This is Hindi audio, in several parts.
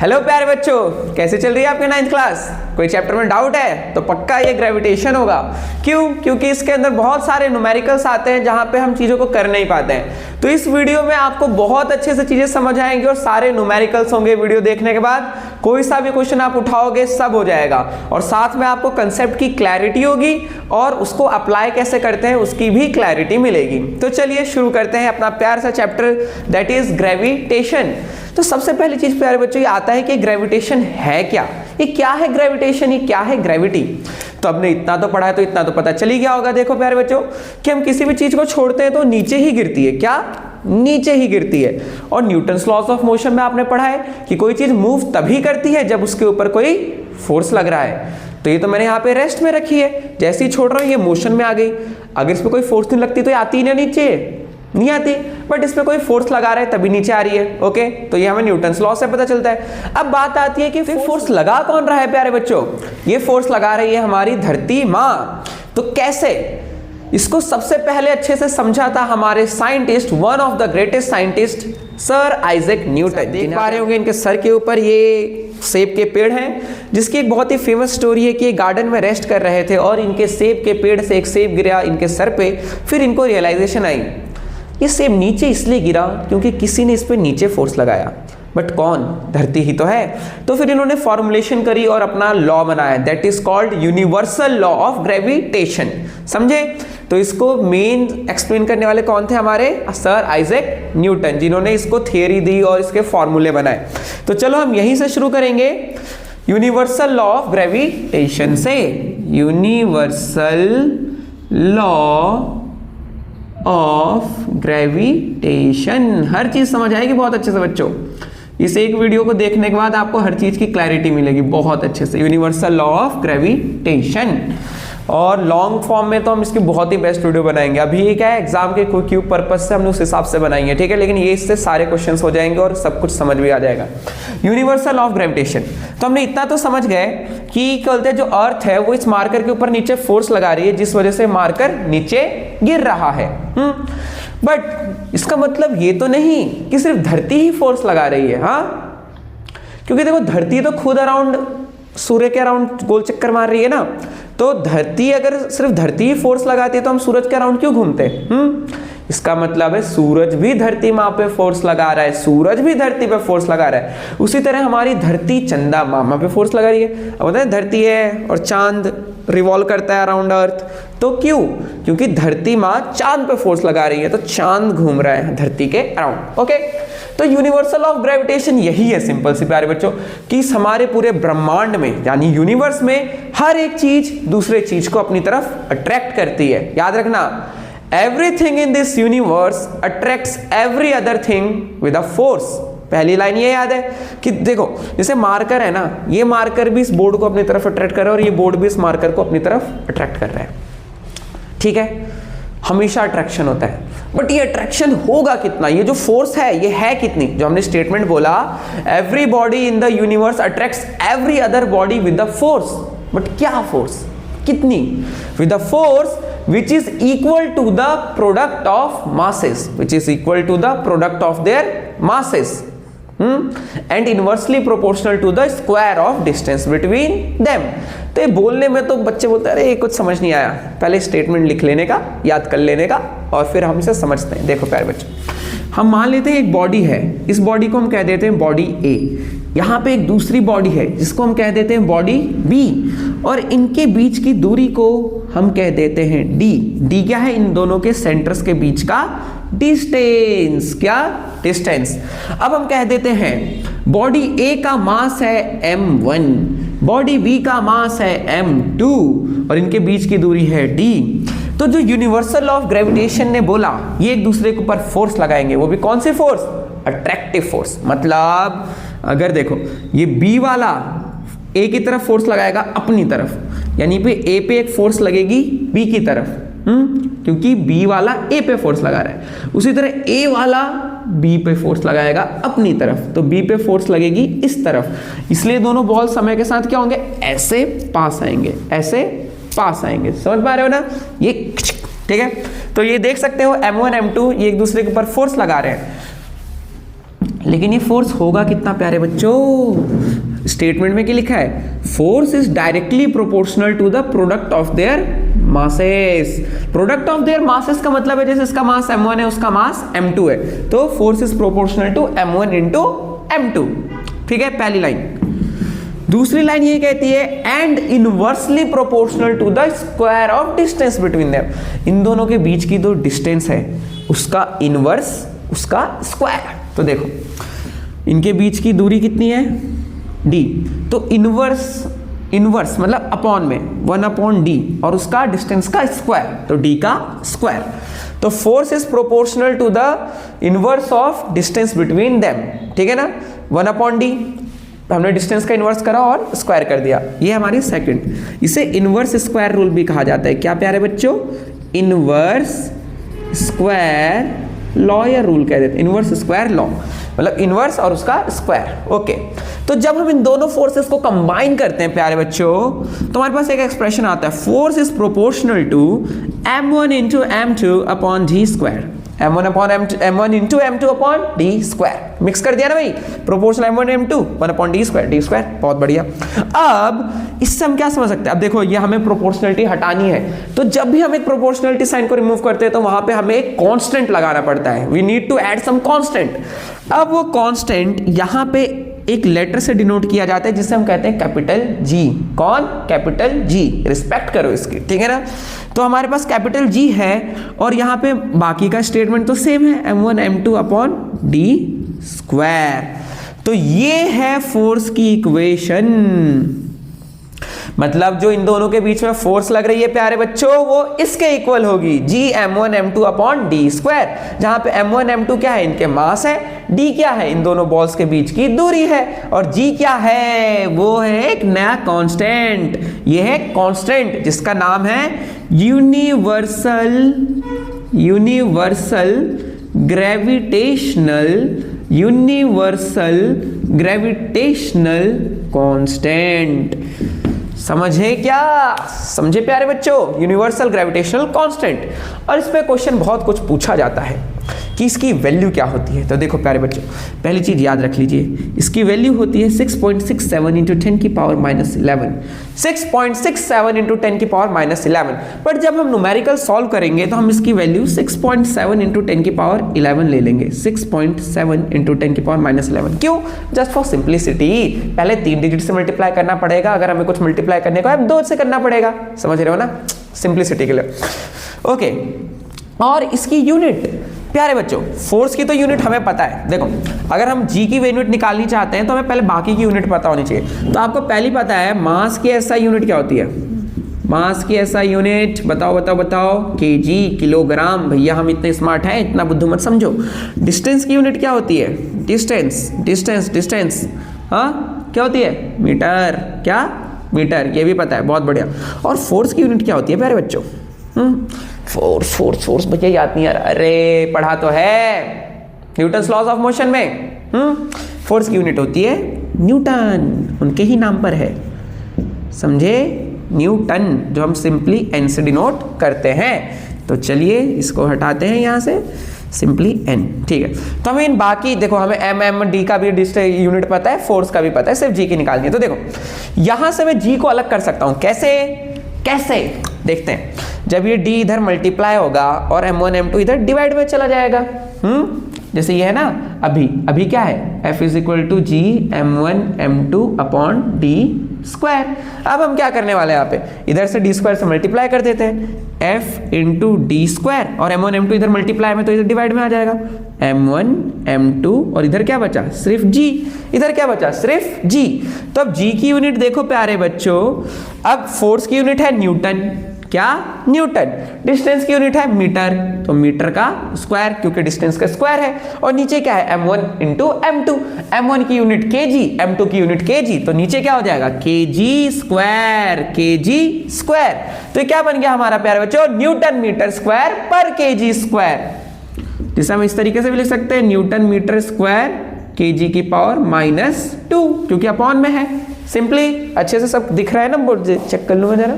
हेलो प्यारे बच्चों, कैसे चल रही है आपकी 9th क्लास? कोई चैप्टर में डाउट है तो पक्का ये ग्रेविटेशन होगा। क्यों? क्योंकि इसके अंदर बहुत सारे न्यूमेरिकल्स आते हैं जहां पे हम चीजों को कर नहीं पाते हैं। तो इस वीडियो में आपको बहुत अच्छे से चीजें समझ आएंगी और सारे न्यूमेरिकल्स होंगे। वीडियो देखने के बाद कोई सा भी क्वेश्चन आप उठाओगे सब हो जाएगा और साथ में आपको कंसेप्ट की क्लैरिटी होगी और उसको अप्लाई कैसे करते हैं उसकी भी क्लैरिटी मिलेगी। तो चलिए शुरू करते हैं अपना प्यार सा चैप्टर, दैट इज ग्रेविटेशन। तो सबसे पहली चीज प्यारे बच्चों ये आता है कि ग्रेविटेशन है क्या? ये क्या है ग्रेविटेशन? ये क्या है ग्रेविटी? तो हमने इतना तो पढ़ा है तो इतना तो पता चल ही गया होगा। देखो प्यारे बच्चों कि हम किसी भी चीज को छोड़ते हैं तो नीचे ही गिरती है। क्या? नीचे ही गिरती है। और न्यूटन्स लॉज ऑफ मोशन में आपने पढ़ा है कि कोई चीज मूव तभी करती है जब उसके ऊपर कोई फोर्स लग रहा है। तो ये तो मैंने यहाँ पे रेस्ट में रखी है, जैसे ही छोड़ रहा हूं ये मोशन में आ गई। अगर इस पर कोई फोर्स नहीं लगती तो ये आती ही ना नीचे, नहीं आती, बट इसमें कोई फोर्स लगा रहा है तभी नीचे आ रही है। ओके, तो ये हमें न्यूटन्स लॉ से पता चलता है। अब बात आती है कि फोर्स लगा कौन रहा है प्यारे बच्चों? ये फोर्स लगा रही है हमारी धरती माँ। तो कैसे? इसको सबसे पहले अच्छे से समझा था हमारे scientist, one of the greatest scientist sir Isaac Newton. देख पा रहे होंगे इनके सर के ऊपर ये सेब के पेड़ हैं, जिसकी एक बहुत ही फेमस स्टोरी है कि ये गार्डन में रेस्ट कर रहे थे और इनके सेब के पेड़ से एक सेब गिरा इनके सर पे। फिर इनको रियलाइजेशन आई ये सेब नीचे इसलिए गिरा क्योंकि किसी ने इस पे नीचे फोर्स लगाया, बट कौन? धरती ही तो है। तो फिर इन्होंने फॉर्मुलेशन करी और अपना लॉ बनाया, that is called universal law of gravitation. समझे? तो इसको मेन एक्सप्लेन करने वाले कौन थे? हमारे सर आइजैक न्यूटन, जिन्होंने इसको थियरी दी और इसके फॉर्मूले बनाए। तो चलो हम यहीं से शुरू करेंगे यूनिवर्सल लॉ ऑफ ग्रेविटेशन से। Universal law of gravitation. हर चीज समझ आएगी बहुत अच्छे से बच्चों। इस एक वीडियो को देखने के बाद आपको हर चीज की क्लैरिटी मिलेगी बहुत अच्छे से। Universal law of gravitation. और लॉन्ग फॉर्म में तो हम इसकी बहुत ही बेस्ट वीडियो बनाएंगे। अभी ये क्या है, एग्जाम के क्यूब पर्पस से हमने उस हिसाब से बनाई है, ठीक है, लेकिन ये इससे सारे क्वेश्चंस हो जाएंगे और सब कुछ समझ भी आ जाएगा। Universal of gravitation. तो हमने इतना तो समझ गए कि कहते हैं जो अर्थ है वो इस मार्कर के ऊपर नीचे फोर्स लगा रही है, जिस वजह से मार्कर नीचे गिर रहा है। बट इसका मतलब ये तो नहीं कि सिर्फ धरती ही फोर्स लगा रही है। हाँ, क्योंकि देखो धरती तो खुद अराउंड सूर्य के अराउंड गोल चक्कर मार रही है ना। तो धरती, अगर सिर्फ धरती ही फोर्स लगाती है तो हम सूरज के अराउंड क्यों घूमते हैं? इसका मतलब है सूरज भी धरती माँ पे फोर्स लगा रहा है, सूरज भी धरती पे फोर्स लगा रहा है। उसी तरह हमारी धरती चंदा मामा पे फोर्स लगा रही है। अब बताएं, धरती है और चांद रिवॉल्व करता है अराउंड अर्थ, तो क्यों? क्योंकि धरती माँ चांद पे फोर्स लगा रही है, तो चांद घूम रहा है धरती के अराउंड। ओके, तो यूनिवर्सल ऑफ ग्रेविटेशन यही है सिंपल सी प्यारे बच्चों कि हमारे पूरे ब्रह्मांड में यानी यूनिवर्स में हर एक चीज दूसरे चीज को अपनी तरफ अट्रैक्ट करती है। याद रखना, everything in this universe attracts every other thing with a force. पहली लाइन ये याद है कि देखो जैसे मार्कर है ना, ये मार्कर भी इस बोर्ड को अपनी तरफ अट्रैक्ट कर रहा है और ये बोर्ड भी इस मार्कर को अपनी तरफ अट्रैक्ट कर रहा है। ठीक है, हमेशा अट्रैक्शन होता है, बट ये अट्रैक्शन होगा कितना? ये जो फोर्स है ये है कितनी? जो हमने स्टेटमेंट बोला, every body in the universe attracts every other body with the force. But क्या फोर्स? कितनी? With the force which is equal to the product of masses, which is equal to the product of their masses, and inversely proportional to the square of distance between them। तो ये बोलने में तो बच्चे बोलते हैं अरे ये कुछ समझ नहीं आया, पहले स्टेटमेंट लिख लेने का, याद कर लेने का, और फिर हम इसे समझते हैं। देखो प्यारे बच्चे, हम मान लेते हैं एक बॉडी है, इस बॉडी को हम कह देते हैं बॉडी ए। यहाँ पे एक दूसरी बॉडी है जिसको हम कह देते हैं बॉडी बी, और इनके बीच की दूरी को हम कह देते हैं डी। डी क्या है? इन दोनों के सेंटर्स के बीच का डिस्टेंस। क्या? डिस्टेंस। अब हम कह देते हैं बॉडी ए का मास है m1, बॉडी बी का मास है m2 और इनके बीच की दूरी है d। तो जो यूनिवर्सल लॉ ऑफ ग्रेविटेशन ने बोला ये एक दूसरे के ऊपर फोर्स लगाएंगे, वो भी कौन से फोर्स? Attractive force. मतलब अगर देखो ये बी वाला ए की तरफ फोर्स लगाएगा अपनी तरफ, यानी पे ए पे एक फोर्स लगेगी बी की तरफ, क्योंकि बी वाला ए पे फोर्स लगा रहा है। उसी तरह ए वाला बी पे फोर्स लगाएगा अपनी तरफ, तो बी पे फोर्स लगेगी इस तरफ। इसलिए दोनों बॉल समय के साथ क्या होंगे? ऐसे पास आएंगे, ऐसे पास आएंगे। समझ पा रहे हो ना? ये ठीक है। तो ये देख सकते हो M1 M2 ये एक दूसरे के ऊपर फोर्स लगा रहे हैं। लेकिन ये फोर्स होगा कितना प्यारे बच्चों? स्टेटमेंट में क्या लिखा है? Force is directly proportional to the product of their masses. Product of their masses का मतलब है जैसे इसका मास m1 है, उसका मास m2 है, तो force is proportional to m1 into m2। ठीक है, पहली लाइन। दूसरी लाइन ये कहती है and inversely proportional to the square of distance between them. इन दोनों के बीच की जो डिस्टेंस है उसका इनवर्स, उसका स्क्वायर। तो देखो इनके बीच की दूरी कितनी है? d। तो इनवर्स मतलब अपॉन में 1/d और उसका डिस्टेंस का स्क्वायर, तो d का स्क्वायर। तो force is proportional to the inverse of distance between them. ठीक है ना, 1/d हमने डिस्टेंस का इनवर्स करा और स्क्वायर कर दिया। ये हमारी सेकंड। इसे इनवर्स स्क्वायर रूल भी कहा जाता है। क्या प्यारे बच्चों? इनवर्स स्क्वायर लॉ या रूल कह देते हैं, इनवर्स स्क्वायर लॉ, मतलब इनवर्स और उसका स्क्वायर। ओके, तो जब हम इन दोनों फोर्सेस को कंबाइन करते हैं प्यारे बच्चों, तो हमारे पास एक एक्सप्रेशन आता है, force is proportional to m1 into m2 upon d square. m1 into m2 upon d square. Mix कर दिया ना भाई, proportional m1 m2 1 upon d square, बहुत बढ़िया। अब इससे हम क्या समझ सकते हैं? अब देखो ये हमें प्रोपोर्शनलिटी हटानी है, तो जब भी हम एक प्रोपोर्शनलिटी साइन को रिमूव करते हैं तो वहां पे हमें एक कांस्टेंट लगाना पड़ता है। We need to add some constant. अब वो कांस्टेंट यहां पे एक लेटर से डिनोट किया जाता है जिसे हम कहते हैं कैपिटल G। कौन? Capital G। रिस्पेक्ट करो इसकी, ठीक है ना। तो हमारे पास कैपिटल G है और यहाँ पे बाकी का स्टेटमेंट तो सेम है, m1 m2 upon d square. तो ये है फोर्स की इक्वेशन। मतलब जो इन दोनों के बीच में फोर्स लग रही है प्यारे बच्चों, वो इसके इक्वल होगी G m1 m2 upon d square, जहां पे m1 m2 क्या है? इनके मास है, d क्या है? इन दोनों बॉल्स के बीच की दूरी है, और g क्या है? वो है एक नया कांस्टेंट। ये है कांस्टेंट जिसका नाम है यूनिवर्सल कांस्टेंट। समझे क्या? समझे प्यारे बच्चों? Universal gravitational constant. और इस पे क्वेश्चन बहुत कुछ पूछा जाता है कि इसकी वैल्यू क्या होती है। तो देखो प्यारे बच्चों, पहली चीज याद रख लीजिए, इसकी वैल्यू होती है 6.67 इंटू 10 की पावर माइनस 11। 6.67 इंटू 10 की पावर माइनस 11। बट जब हम न्यूमेरिकल सॉल्व करेंगे तो हम इसकी वैल्यू 6.7 इंटू 10 की पावर 11 ले लेंगे। 6.7 इंटू 10 की पावर माइनस 11। क्यों? Just for simplicity. पहले 3 डिजिट से मल्टीप्लाई करना पड़ेगा, अगर हमें कुछ मल्टीप्लाई करने को है 2 से करना पड़ेगा। समझ रहे हो ना, सिंप्लिसिटी के लिए। ओके, और इसकी यूनिट प्यारे बच्चों, फोर्स की तो यूनिट हमें पता है। देखो अगर हम जी की यूनिट निकालनी चाहते हैं तो हमें पहले बाकी की यूनिट पता होनी चाहिए। तो आपको पहली पता है मास की एसआई यूनिट क्या होती है? मास की एसआई यूनिट बताओ केजी, किलोग्राम। भैया हम इतने स्मार्ट हैं, इतना बुद्धू मत समझो। डिस्टेंस की यूनिट क्या होती है? डिस्टेंस हाँ क्या होती है? मीटर। क्या? मीटर। ये भी पता है, बहुत बढ़िया। और फोर्स की यूनिट क्या होती है प्यारे बच्चों? फोर्स भैया याद नहीं आ रहा। अरे पढ़ा तो है न्यूटन्स लॉज ऑफ मोशन में। फोर्स की यूनिट होती है न्यूटन, उनके ही नाम पर है, समझे? न्यूटन, जो हम सिंपली एन से डिनोट करते हैं। तो चलिए इसको हटाते हैं यहां से, सिंपली एन। ठीक है, तो हमें इन बाकी देखो, हमें एम डी का भी यूनिट पता है, फोर्स का भी पता है, सिर्फ जी की निकालनी है। तो देखो यहां से मैं जी को अलग कर सकता हूं। कैसे देखते हैं। जब ये d इधर मल्टीप्लाई होगा और m1 m2 इधर डिवाइड में चला जाएगा। जैसे ये है ना, अभी क्या है? f is equal to G m1 m2 upon d square. अब हम क्या करने वाले हैं यहाँ पे? इधर से d स्क्वायर से मल्टीप्लाई कर देते हैं, f इंटू डी स्क्वायर, और m1 m2 इधर मल्टीप्लाई में तो इधर डिवाइड में आ जाएगा, m1 m2, और इधर क्या बचा? सिर्फ g। इधर क्या बचा? सिर्फ g। तो अब g की यूनिट देखो प्यारे बच्चों, अब फोर्स की यूनिट है न्यूटन। क्या? न्यूटन। डिस्टेंस की यूनिट है मीटर, तो मीटर का स्क्वायर, क्योंकि डिस्टेंस का स्क्वायर है। और नीचे क्या है? m1 into m2। m1 की यूनिट kg, m2 की यूनिट kg, तो नीचे क्या हो जाएगा? kg square. तो ये क्या बन गया हमारा प्यारे बच्चों? न्यूटन मीटर स्क्वायर पर kg स्क्वायर। जिसे हम इस तरीके से भी लिख सकते हैं, न्यूटन मीटर स्क्वायर kg की पावर -2, क्योंकि अपॉन में है। सिंपली अच्छे से सब दिख रहा है ना? बोर्ड चेक कर लूं मैं जरा।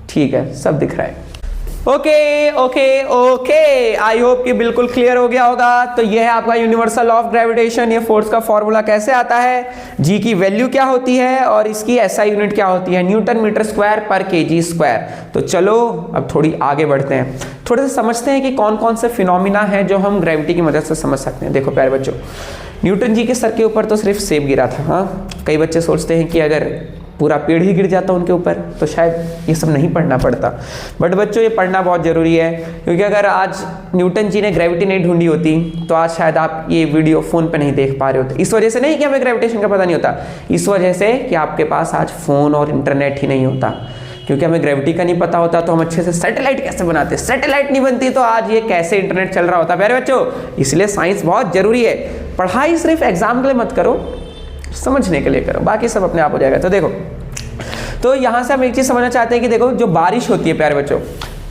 ठीक है, सब दिख रहा है। Okay okay okay, I hope कि बिल्कुल क्लियर हो गया होगा। तो यह है आपका यूनिवर्सल लॉ ऑफ ग्रेविटेशन। ये फोर्स का फॉर्मूला कैसे आता है, जी की वैल्यू क्या होती है और इसकी एसआई यूनिट क्या होती है, न्यूटन मीटर स्क्वायर पर केजी स्क्वायर। तो चलो अब थोड़ी आगे बढ़ते हैं, थोड़े से समझते हैं कि कौन कौन से फिनोमिना है जो हम ग्रेविटी की मदद से समझ सकते हैं। देखो प्यारे बच्चों, न्यूटन जी के सर के ऊपर तो सिर्फ सेब गिरा था। हाँ, कई बच्चे सोचते हैं कि अगर पूरा पेड़ ही गिर जाता उनके ऊपर तो शायद ये सब नहीं पढ़ना पड़ता, बट बच्चों ये पढ़ना बहुत ज़रूरी है, क्योंकि अगर आज न्यूटन जी ने ग्रेविटी नहीं ढूंढी होती तो आज शायद आप ये वीडियो फ़ोन पे नहीं देख पा रहे होते। इस वजह से नहीं कि हमें ग्रेविटेशन का पता नहीं होता, इस वजह से कि आपके पास आज फ़ोन और इंटरनेट ही नहीं होता। क्योंकि हमें ग्रेविटी का नहीं पता होता तो हम अच्छे से सैटेलाइट कैसे बनाते, सैटेलाइट नहीं बनती तो आज ये कैसे इंटरनेट चल रहा होता प्यारे बच्चों। इसलिए साइंस बहुत ज़रूरी है। पढ़ाई सिर्फ एग्जाम के लिए मत करो, समझने के लिए करो, बाकी सब अपने आप हो जाएगा। तो देखो, तो यहां से हम एक चीज समझना चाहते हैं कि देखो जो बारिश होती है प्यारे बच्चों,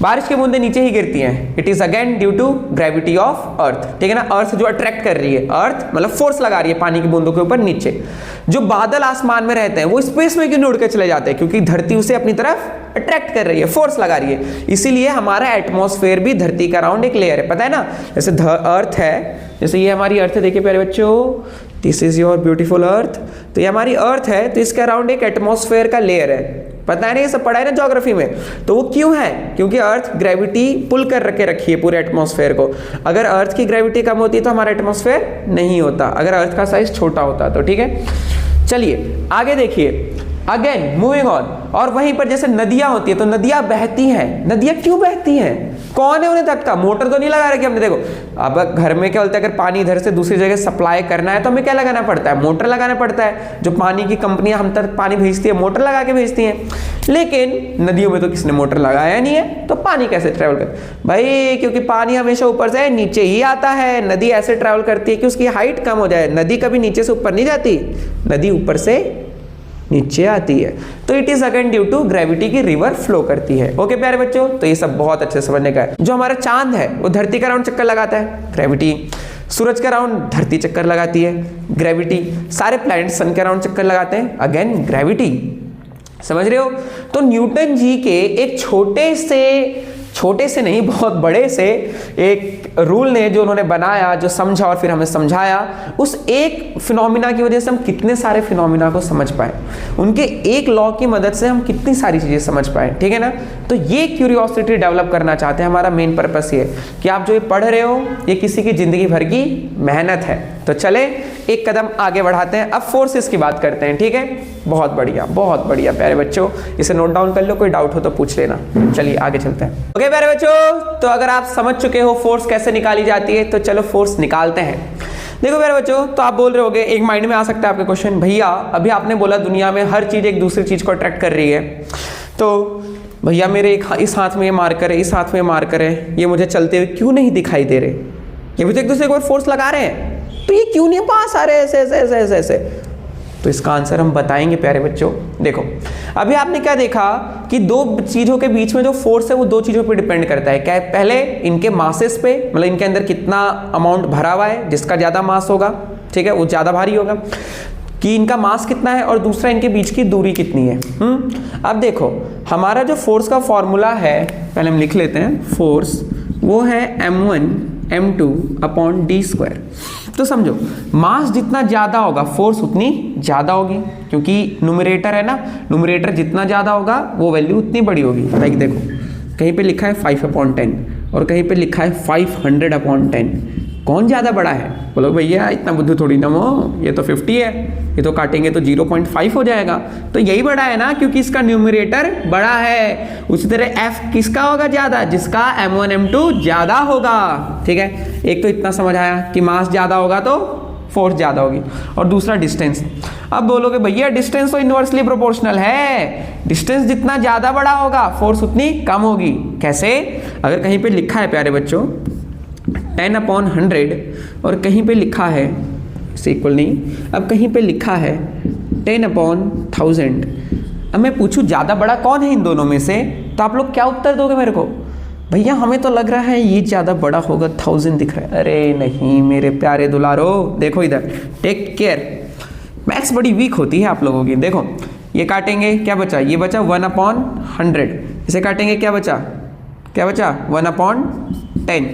बारिश की बूंदें नीचे ही गिरती हैं। It is again due to gravity of earth, ठीक है ना। अर्थ जो अट्रैक्ट कर रही है, अर्थ मतलब फोर्स लगा रही है पानी की बूंदों के ऊपर नीचे। जो बादल आसमान में रहते हैं वो स्पेस में क्यों नहीं उड़ के चले जाते हैं, क्योंकि धरती उसे अपनी तरफ अट्रैक्ट कर रही है, फोर्स लगा रही है। इसीलिए हमारा एटमॉस्फेयर भी धरती का अराउंड एक लेयर है, पता है ना। जैसे अर्थ है, जैसे ये हमारी अर्थ है, देखिए प्यारे बच्चों, दिस इज योर ब्यूटीफुल अर्थ। तो ये हमारी अर्थ है, तो इसके अराउंड एक एटमॉस्फेयर का लेयर है, पता है ना, ये सब पढ़ा है ना ज्योग्राफी में। तो वो क्यों है, क्योंकि अर्थ ग्रेविटी पुल कर रखे रखी है पूरे एटमॉस्फेयर को। अगर अर्थ की ग्रेविटी कम होती तो हमारा एटमॉस्फेयर नहीं होता, अगर अर्थ का साइज छोटा होता तो, ठीक है। चलिए आगे देखिए, अगेन मूविंग ऑन। और वहीं पर जैसे नदियां होती है तो नदियां बहती हैं। नदियां क्यों बहती हैं, कौन है उन्हें धक्का, मोटर तो नहीं लगा रखी हमने। देखो अब घर में क्या बोलते हैं, अगर पानी इधर से दूसरी जगह सप्लाई करना है तो हमें क्या लगाना पड़ता है, मोटर लगाना पड़ता है। जो पानी की कंपनियां हम तक पानी भेजती है, मोटर लगा के भेजती हैं। लेकिन नदियों में तो किसने मोटर लगाया नहीं है, तो पानी कैसे ट्रेवल कर भाई, क्योंकि पानी हमेशा ऊपर से नीचे ही आता है। नदी ऐसे ट्रेवल करती है कि उसकी हाइट कम हो जाए। नदी कभी नीचे से ऊपर नहीं जाती, नदी ऊपर से नीचे आती है। तो it is again due to gravity की रिवर फ्लो करती है। ओके प्यारे बच्चों, तो ये सब बहुत अच्छे से समझने का है। जो हमारा चांद है वो धरती का राउंड चक्कर लगाता है, ग्रेविटी। सूरज का राउंड धरती चक्कर लगाती है, ग्रेविटी। सारे प्लैनेट सन के राउंड चक्कर लगाते हैं, अगेन ग्रेविटी। समझ रहे हो। तो न्यूटन जी के एक छोटे से नहीं, बहुत बड़े से एक रूल ने जो उन्होंने बनाया, जो समझा और फिर हमें समझाया, उस एक फिनोमिना की वजह से हम कितने सारे फिनोमिना को समझ पाए। उनके एक लॉ की मदद से हम कितनी सारी चीजें समझ पाए, ठीक है ना। तो ये क्यूरियोसिटी डेवलप करना चाहते हैं, हमारा मेन पर्पस ये कि आप जो ये पढ़ रहे हो ये किसी की जिंदगी भर की मेहनत है। तो चले एक कदम आगे बढ़ाते हैं, अब फोर्सेस की बात करते हैं, ठीक है। बहुत बढ़िया प्यारे बच्चों, इसे नोट डाउन कर लो, कोई डाउट हो तो पूछ लेना। चलिए आगे चलते हैं। ओके प्यारे बच्चों, तो अगर आप समझ चुके हो फोर्स कैसे निकाली जाती है, तो चलो फोर्स निकालते हैं। देखो प्यारे बच्चों, तो आप बोल रहे होगे, एक माइंड में आ सकता है आपके क्वेश्चन, भैया अभी आपने बोला दुनिया में हर चीज एक दूसरी चीज को अट्रैक्ट कर रही है, तो भैया मेरे इस हाथ में ये मार्कर है, इस हाथ में मार्कर है, ये मुझे चलते हुए क्यों नहीं दिखाई दे रहे, ये भी तो एक दूसरे को फोर्स लगा रहे हैं, तो ये क्यों नहीं पास आ रहे ऐसे ऐसे ऐसे ऐसे ऐसे। तो इसका आंसर हम बताएंगे प्यारे बच्चों। देखो अभी आपने क्या देखा कि दो चीजों के बीच में जो फोर्स है वो दो चीजों पे डिपेंड करता है। क्या है, पहले इनके मासेस पे, मतलब इनके अंदर कितना अमाउंट भरा हुआ है, जिसका ज्यादा मास होगा, ठीक है, वो ज्यादा भारी होगा, कि इनका मास कितना है, और दूसरा इनके बीच की दूरी कितनी है। अब देखो हमारा जो फोर्स का फॉर्मूला है, पहले हम लिख लेते हैं, फोर्स वो है m1 m2 upon d square. तो समझो मास जितना ज्यादा होगा फोर्स उतनी ज्यादा होगी, क्योंकि न्यूमरेटर है ना, न्यूमरेटर जितना ज्यादा होगा वो वैल्यू उतनी बड़ी होगी। लाइक देखो कहीं पे लिखा है 5/10 और कहीं पे लिखा है 500/10, कौन ज्यादा बड़ा है? बोलो भैया इतना बुद्धू थोड़ी ना हो, ये तो 50 है, ये तो काटेंगे तो 0.5 हो जाएगा, तो यही बड़ा है ना, क्योंकि इसका न्यूमरेटर बड़ा है। उसी तरह f किसका होगा ज्यादा, जिसका m1 m2 ज्यादा होगा, ठीक है। एक तो इतना समझ आया कि मास ज्यादा होगा तो फोर्स ज्यादा होगी, और दूसरा डिस्टेंस। अब बोलोगे भैया डिस्टेंस तो इनवर्सली प्रोपोर्शनल है, डिस्टेंस जितना ज्यादा बड़ा होगा फोर्स उतनी कम होगी। कैसे? अगर कहीं पे लिखा है प्यारे बच्चों 10/100 और कहीं पे लिखा है इससे इक्वल नहीं, अब कहीं पे लिखा है 10/1000, अब मैं पूछूं ज्यादा बड़ा कौन है इन दोनों में से, तो आप लोग क्या उत्तर दोगे मेरे को? भैया हमें तो लग रहा है ये ज्यादा बड़ा होगा, 1000 दिख रहा है। अरे नहीं मेरे प्यारे दुलारो, देखो इधर, टेक केयर, मैथ्स बड़ी वीक होती है आप लोगों की। देखो ये काटेंगे क्या बचा, ये बचा 1/100, इसे काटेंगे क्या बचा क्या बचा 1/10,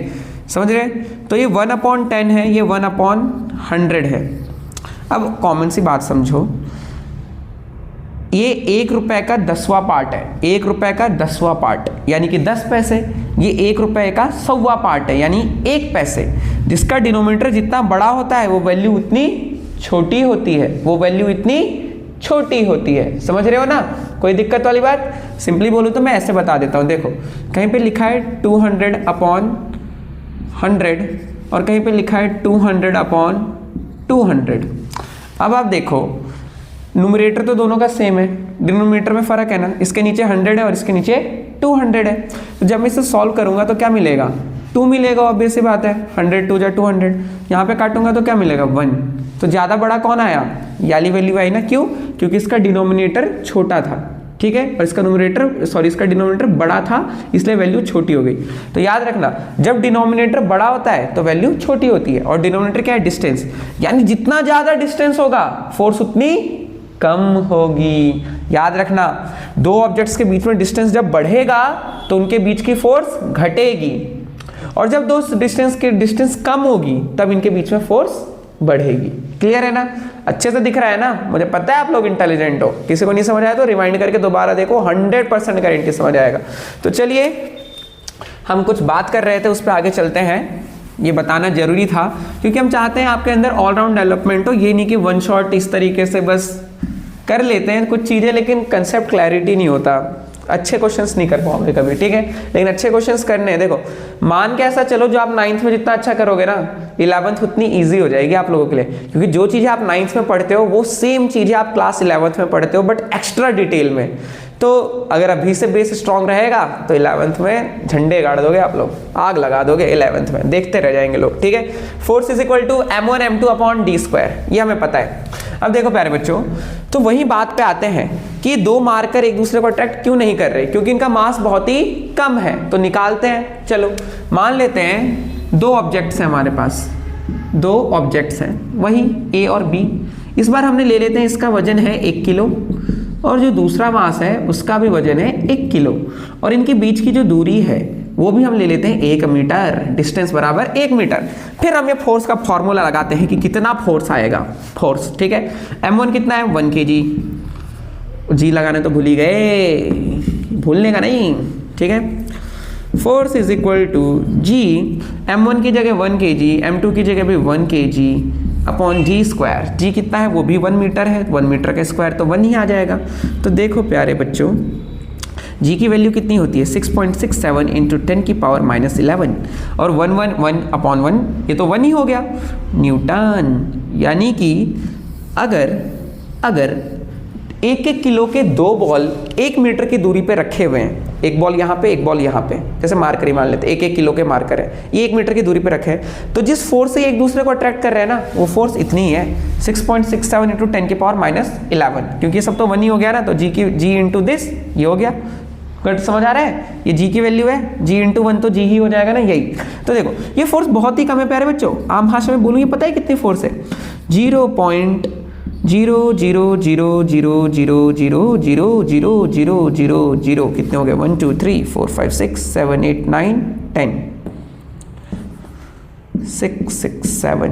समझ रहे? तो ये 1/10 है, ये 1/100 है। अब कॉमन सी बात समझो, ये 1 रुपए का 10वां पार्ट है, 1 रुपए का 10वां पार्ट यानी कि 10 पैसे। ये 1 रुपए का 100वां पार्ट है यानी 1 पैसे। जिसका डिनोमिनेटर जितना बड़ा होता है वो वैल्यू उतनी छोटी होती है, वो वैल्यू इतनी छोटी होती है। समझ रहे हो ना? कोई दिक्कत वाली बात? सिंपली बोलूँ तो मैं ऐसे बता देता हूँ। देखो कहीं पे लिखा है 200/100 और कहीं पे लिखा है 200/200। अब आप देखो न्यूमरेटर तो दोनों का सेम है, डिनोमिनेटर में फ़र्क है ना, इसके नीचे 100 है और इसके नीचे 200 है। तो जब मैं इसे सॉल्व करूंगा तो क्या मिलेगा? 2 मिलेगा, ऑब्वियस सी बात है। 100 2 = 200। यहाँ पे काटूंगा तो क्या मिलेगा? 1। तो ज़्यादा बड़ा कौन आया? ये वाली वैल्यू आई ना। क्यों? क्योंकि इसका डिनोमिनेटर छोटा था, ठीक है, और इसका इसका डिनोमिनेटर बड़ा था, इसलिए वैल्यू छोटी हो गई। तो याद रखना, जब डिनोमिनेटर बड़ा होता है तो वैल्यू छोटी होती है। और डिनोमिनेटर क्या है? डिस्टेंस, यानी जितना ज़्यादा डिस्टेंस होगा फोर्स उतनी कम होगी। याद रखना, दो ऑब्जेक्ट्स के बीच में डिस्टेंस जब बढ़ेगा तो उनके बीच की फोर्स घटेगी, और जब दो डिस्टेंस कम होगी तब इनके बीच में फोर्स बढ़ेगी। क्लियर है ना? अच्छे से दिख रहा है ना? मुझे पता है आप लोग इंटेलिजेंट हो। किसी को नहीं समझ आया तो रिवाइंड करके दोबारा देखो, 100% गारंटी समझ आएगा। तो चलिए, हम कुछ बात कर रहे थे उस पर आगे चलते हैं। ये बताना जरूरी था क्योंकि हम चाहते हैं आपके अंदर ऑलराउंड डेवलपमेंट हो। ये नहीं कि वन शॉट इस तरीके से बस कर लेते हैं कुछ चीज़ें लेकिन कंसेप्ट क्लैरिटी नहीं होता, अच्छे क्वेश्चंस नहीं कर पाओगे कभी, ठीक है। लेकिन अच्छे क्वेश्चंस करने हैं। देखो मान के ऐसा चलो, जो आप 9th में जितना अच्छा करोगे ना 11th उतनी ईजी हो जाएगी आप लोगों के लिए, क्योंकि जो चीज़ें आप 9th में पढ़ते हो वो सेम चीज़ें आप क्लास 11th में पढ़ते हो, बट एक्स्ट्रा डिटेल में। तो अगर अभी से बेस स्ट्रांग रहेगा तो 11th में झंडे गाड़ दोगे आप लोग, आग लगा दोगे 11th में, देखते रह जाएंगे लोग, ठीक है। Force is equal to m1m2/d², ये हमें पता है। अब देखो प्यारे बच्चों, तो वही बात पे आते हैं कि दो मार्कर एक दूसरे को अट्रैक्ट क्यों नहीं कर रहे, क्योंकि इनका मास बहुत ही कम है। तो निकालते हैं, चलो मान लेते हैं दो ऑब्जेक्ट्स हैं हमारे पास, दो ऑब्जेक्ट्स हैं वही ए और बी। इस बार हमने ले लेते हैं, इसका वजन है 1 किलो और जो दूसरा मास है उसका भी वजन है 1 किलो, और इनके बीच की जो दूरी है वो भी हम ले लेते हैं 1 मीटर, डिस्टेंस बराबर 1 मीटर। फिर हम ये फोर्स का फॉर्मूला लगाते हैं कि कितना फोर्स आएगा, फोर्स, ठीक है। m1 कितना है? 1 kg, जी लगाने तो भूल ही गए, भूलने का नहीं, ठीक है। Force is equal to G, m1 की जगह 1 kg, m2 की जगह भी 1 kg अपॉन g²। जी कितना है? वो भी 1 मीटर है, 1 मीटर का स्क्वायर तो 1 ही आ जाएगा। तो देखो प्यारे बच्चों, जी की वैल्यू कितनी होती है? 6.67 इंटू 10⁻⁻11 और 1/1 ये तो 1 ही हो गया न्यूटन। यानी कि अगर 1 किलो के दो बॉल 1 मीटर की दूरी पे रखे हुए हैं, एक बॉल यहाँ पे एक बॉल यहाँ पे, जैसे मार्कर ही मान लेते हैं, 1 किलो के मार्कर है, ये 1 मीटर की दूरी पे रखे हैं, तो जिस फोर्स से एक दूसरे को अट्रैक्ट कर रहे हैं ना वो फोर्स इतनी ही है, 6.67 इंटू 10⁻⁻11, क्योंकि ये सब तो 1 ही हो गया ना, तो जी इंटू दिस ये हो गया। कट समझ आ रहा है? ये जी की वैल्यू है, जी इंटू 1 तो जी ही हो जाएगा ना, यही। तो देखो ये फोर्स बहुत ही कम है प्यारे बच्चों, आम भाषा में बोलूँगी, पता है कितनी फोर्स है? 0.000000000 कितने हो गए? 1 2 3 4 5 6 7 8 9 10 6 6 7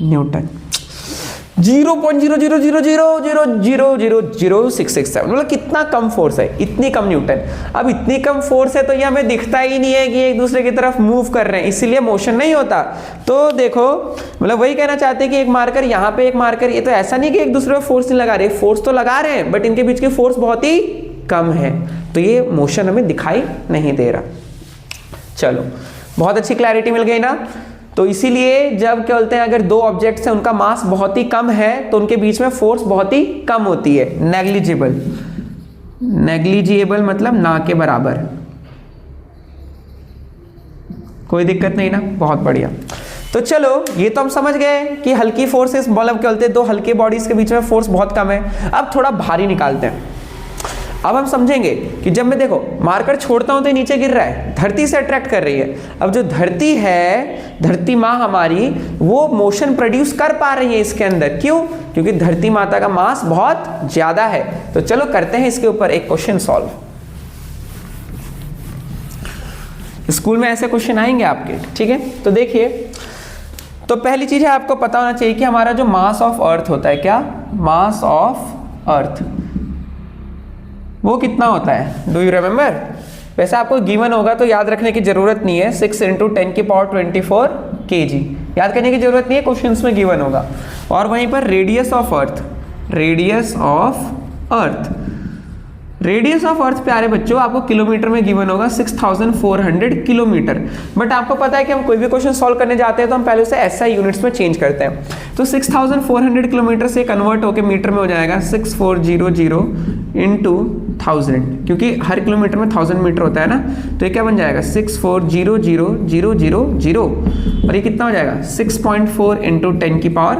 न्यूटन। 0.00000000667, मतलब कितना कम फोर्स है, इतनी कम न्यूटन। अब इतनी कम फोर्स है तो ये हमें दिखता ही नहीं है कि एक दूसरे की तरफ मूव कर रहे हैं, इसीलिए मोशन नहीं होता। तो देखो मतलब वही कहना चाहते हैं कि एक मार्कर यहाँ पे, एक मार्कर, ये तो ऐसा नहीं कि एक दूसरे पे फोर्स नहीं लगा रहे, फोर्स तो लगा रहे हैं, बट इनके बीच की फोर्स बहुत ही कम है, तो ये मोशन हमें दिखाई नहीं दे रहा। चलो बहुत अच्छी क्लैरिटी मिल गई ना। तो इसीलिए जब क्या बोलते हैं, अगर दो ऑब्जेक्ट्स हैं उनका मास बहुत ही कम है तो उनके बीच में फोर्स बहुत ही कम होती है, नेग्लिजिबल। नेग्लिजिबल मतलब ना के बराबर, कोई दिक्कत नहीं ना, बहुत बढ़िया। तो चलो ये तो हम समझ गए कि हल्की फोर्सेस, मतलब क्या बोलते हैं, दो हल्के बॉडीज के बीच में फोर्स बहुत कम है। अब थोड़ा भारी निकालते हैं। अब हम समझेंगे कि जब मैं देखो मार्कर छोड़ता हूं तो नीचे गिर रहा है, धरती से अट्रैक्ट कर रही है। अब जो धरती है, धरती माँ हमारी, वो मोशन प्रोड्यूस कर पा रही है इसके अंदर। क्यों? क्योंकि धरती माता का मास बहुत ज्यादा है। तो चलो करते हैं इसके ऊपर एक क्वेश्चन सॉल्व। स्कूल में ऐसे क्वेश्चन आएंगे आपके, ठीक है। तो देखिए, तो पहली चीज है आपको पता होना चाहिए कि हमारा जो मास ऑफ अर्थ होता है, क्या मास ऑफ अर्थ, वो कितना होता है, डू यू रिमेंबर? वैसे आपको गिवन होगा तो याद रखने की जरूरत नहीं है, 6 × 10⁻24 kg, याद करने की जरूरत नहीं है, क्वेश्चंस में गिवन होगा। और वहीं पर radius of earth, radius of earth, radius of अर्थ प्यारे बच्चों आपको किलोमीटर में गिवन होगा 6400 किलोमीटर। बट आपको पता है कि हम कोई भी क्वेश्चन सॉल्व करने जाते हैं तो हम पहले उसे एसआई यूनिट्स में चेंज करते हैं। तो 6400 किलोमीटर से कन्वर्ट होकर मीटर में हो जाएगा 6400 इंटू 1000, क्योंकि हर किलोमीटर में 1000 मीटर होता है ना। तो ये क्या बन जाएगा 6400,000 और ये कितना हो जाएगा 6.4 इंटू 10 की पावर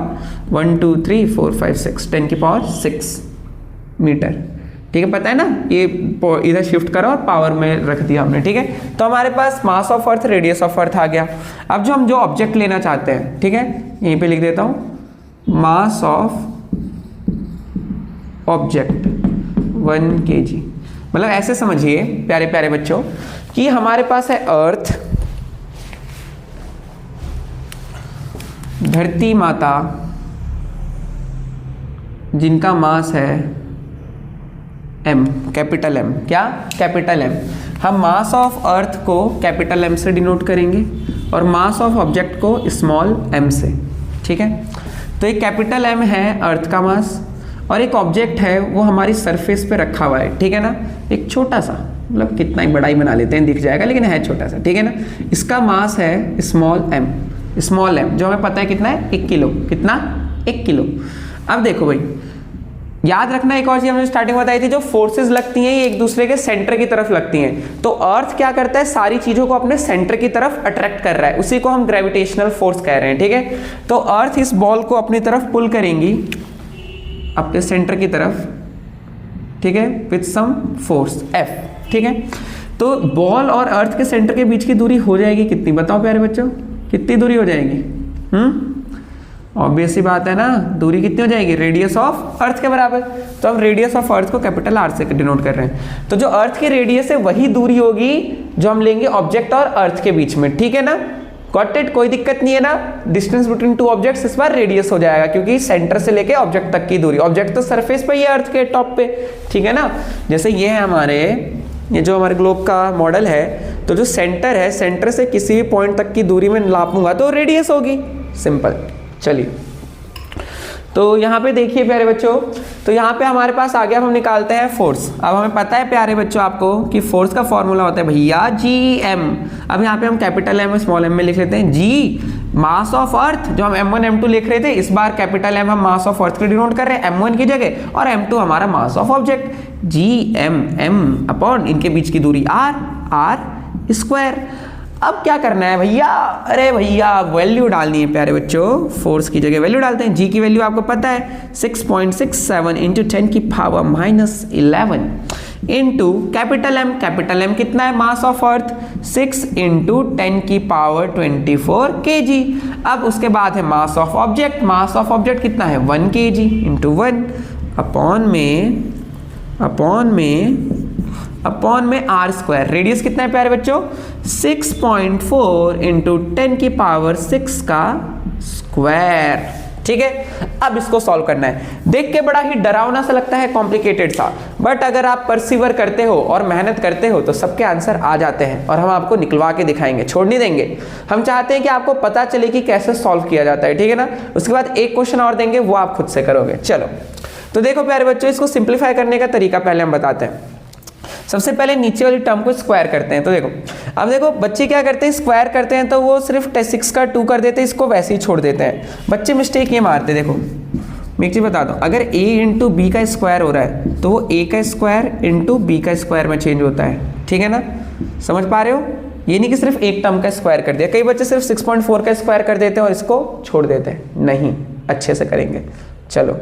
1 2 3 4 5 6 10 की पावर 6 मीटर, ठीक है। पता है ना, ये इधर शिफ्ट करा और पावर में रख दिया हमने, ठीक है। तो हमारे पास mass of earth, radius of earth आ गया। अब जो हम जो ऑब्जेक्ट लेना चाहते हैं, ठीक है, यहीं पे लिख देता हूं, मास ऑफ ऑब्जेक्ट 1 kg। मतलब ऐसे समझिए प्यारे प्यारे बच्चों कि हमारे पास है अर्थ, धरती माता जिनका मास है m, कैपिटल M, क्या कैपिटल M। हम मास ऑफ अर्थ को कैपिटल M से डिनोट करेंगे और मास ऑफ ऑब्जेक्ट को स्मॉल m से, ठीक है। तो एक कैपिटल M है अर्थ का मास, और एक ऑब्जेक्ट है वो हमारी सरफेस पे रखा हुआ है, ठीक है ना, एक छोटा सा, मतलब कितना ही बड़ा ही बना लेते हैं दिख जाएगा, लेकिन है छोटा सा, ठीक है ना। इसका मास है स्मॉल m, स्मॉल m जो हमें पता है कितना है 1 किलो, कितना 1 किलो। अब देखो भाई, याद रखना एक और चीज हमने स्टार्टिंग में बताई थी, जो फोर्सेस लगती हैं ये एक दूसरे के सेंटर की तरफ लगती हैं। तो अर्थ क्या करता है, सारी चीजों को अपने सेंटर की तरफ अट्रैक्ट कर रहा है, उसी को हम ग्रेविटेशनल फोर्स कह रहे हैं, ठीक है। तो अर्थ इस बॉल को अपनी तरफ पुल करेंगी, अपने सेंटर की तरफ, ठीक है, विथ सम फोर्स F, ठीक है। तो बॉल और अर्थ के सेंटर के बीच की दूरी हो जाएगी कितनी, बताओ प्यारे बच्चों, कितनी दूरी हो जाएगी? ऑब्वियस सी बात है ना, दूरी कितनी हो जाएगी, रेडियस ऑफ अर्थ के बराबर। तो हम रेडियस ऑफ अर्थ को कैपिटल R से डिनोट कर रहे हैं। तो जो अर्थ की रेडियस है वही दूरी होगी जो हम लेंगे ऑब्जेक्ट और अर्थ के बीच में, ठीक है ना। गॉट इट, कोई दिक्कत नहीं है ना। डिस्टेंस बिटवीन टू ऑब्जेक्ट्स इस बार रेडियस हो जाएगा, क्योंकि सेंटर से लेके ऑब्जेक्ट तक की दूरी, ऑब्जेक्ट तो सरफेस पे ही है अर्थ के टॉप पे, ठीक है ना। जैसे ये है हमारे, ये जो हमारे ग्लोब का मॉडल है, तो जो सेंटर है, सेंटर से किसी भी पॉइंट तक की दूरी में नापूंगा तो रेडियस होगी, सिंपल। चलिए, तो यहाँ पे देखिए प्यारे बच्चों, तो यहाँ पे हमारे पास आ गया, हम निकालते हैं फोर्स। अब हमें पता है प्यारे बच्चों आपको कि फोर्स का फॉर्मूला होता है भैया Gm। अब यहाँ पे हम कैपिटल M स्मॉल m में लिख लेते हैं, G मास ऑफ अर्थ, जो हम M1 M2 लिख रहे थे, इस बार कैपिटल M हम मास ऑफ अर्थ को डिनोट कर रहे हैं M1 की जगह, और M2 हमारा mass of object, Gm m upon इनके बीच की दूरी r स्क्वायर। अब क्या करना है भैया, अरे भैया वैल्यू डालनी है प्यारे बच्चों, फोर्स की जगह वैल्यू डालते हैं। जी की वैल्यू आपको पता है 6.67 इंटू 10 की पावर -11 इंटू कैपिटल M कितना है, मास ऑफ अर्थ 6 इंटू 10 की पावर 24 kg। अब उसके बाद है mass of object, mass of object कितना है 1 kg इंटू 1 अपॉन में आर स्क्वायर। रेडियस कितना है प्यारे बच्चों 6.4 इंटू 10 की पावर 6 का स्क्वायर, ठीक है। अब इसको सॉल्व करना है। देख के बड़ा ही डरावना सा लगता है, कॉम्प्लिकेटेड सा, बट अगर आप परसिवर करते हो और मेहनत करते हो तो सबके आंसर आ जाते हैं, और हम आपको निकलवा के दिखाएंगे, छोड़ नहीं देंगे। हम चाहते हैं कि आपको पता चले कि कैसे सॉल्व किया जाता है, ठीक है ना। उसके बाद एक क्वेश्चन और देंगे, वो आप खुद से करोगे। चलो, तो देखो प्यारे बच्चों, इसको सिंप्लीफाई करने का तरीका पहले हम बताते हैं। सबसे पहले नीचे वाली टर्म को स्क्वायर करते हैं। तो देखो, अब देखो बच्चे क्या करते हैं, स्क्वायर करते हैं तो वो सिर्फ 6 का 2 कर देते हैं, इसको वैसे ही छोड़ देते हैं। बच्चे मिस्टेक ये मारते हैं। देखो मैं एक चीज बता दूं, अगर a इंटू बी का स्क्वायर हो रहा है तो वो a का स्क्वायर इंटू बी का स्क्वायर में चेंज होता है, ठीक है ना। समझ पा रहे हो, ये नहीं कि सिर्फ एक टर्म का स्क्वायर कर दिया। कई बच्चे सिर्फ 6.4 का स्क्वायर कर देते हैं और इसको छोड़ देते हैं। नहीं, अच्छे से करेंगे। चलो,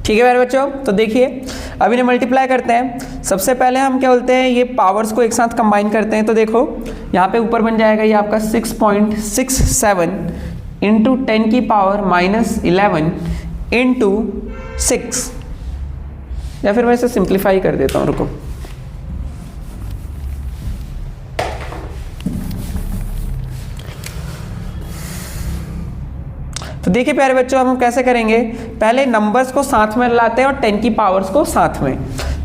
ठीक है मेरे बच्चों, तो देखिए अब इन्हें मल्टीप्लाई करते हैं। सबसे पहले हम क्या बोलते हैं, ये पावर्स को एक साथ कंबाइन करते हैं। तो देखो यहाँ पे ऊपर बन जाएगा ये आपका 6.67 इंटू 10 की पावर -11 इंटू 6, या फिर मैं इसे सिंप्लीफाई कर देता हूँ, रुको। तो देखिए प्यारे बच्चों, हम कैसे करेंगे, पहले नंबर्स को साथ में लाते हैं और 10 की पावर्स को साथ में।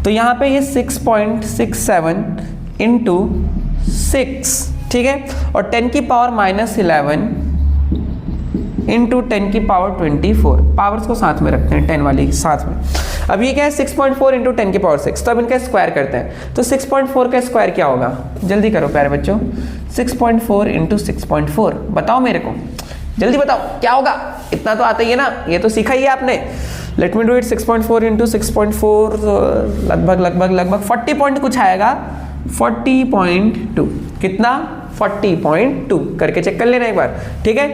तो यहाँ पे ये 6.67 इंटू 6, ठीक है, और 10 की पावर -11 इंटू 10 की पावर 24, पावर्स को साथ में रखते हैं 10 वाली साथ में। अब ये क्या है 6.4 इंटू 10 की पावर 6, तो अब इनका स्क्वायर करते हैं। तो 6.4 का स्क्वायर क्या होगा, जल्दी करो प्यारे बच्चों, 6.4 इंटू 6.4, बताओ मेरे को, जल्दी बताओ क्या होगा, इतना तो आता ही है ना, ये तो सीखा ही है आपने। Let me do it, 6.4 into 6.4 लगभग 40 पॉइंट कुछ आएगा, 40.2, कितना 40.2 करके चेक कर लेना एक बार, ठीक है।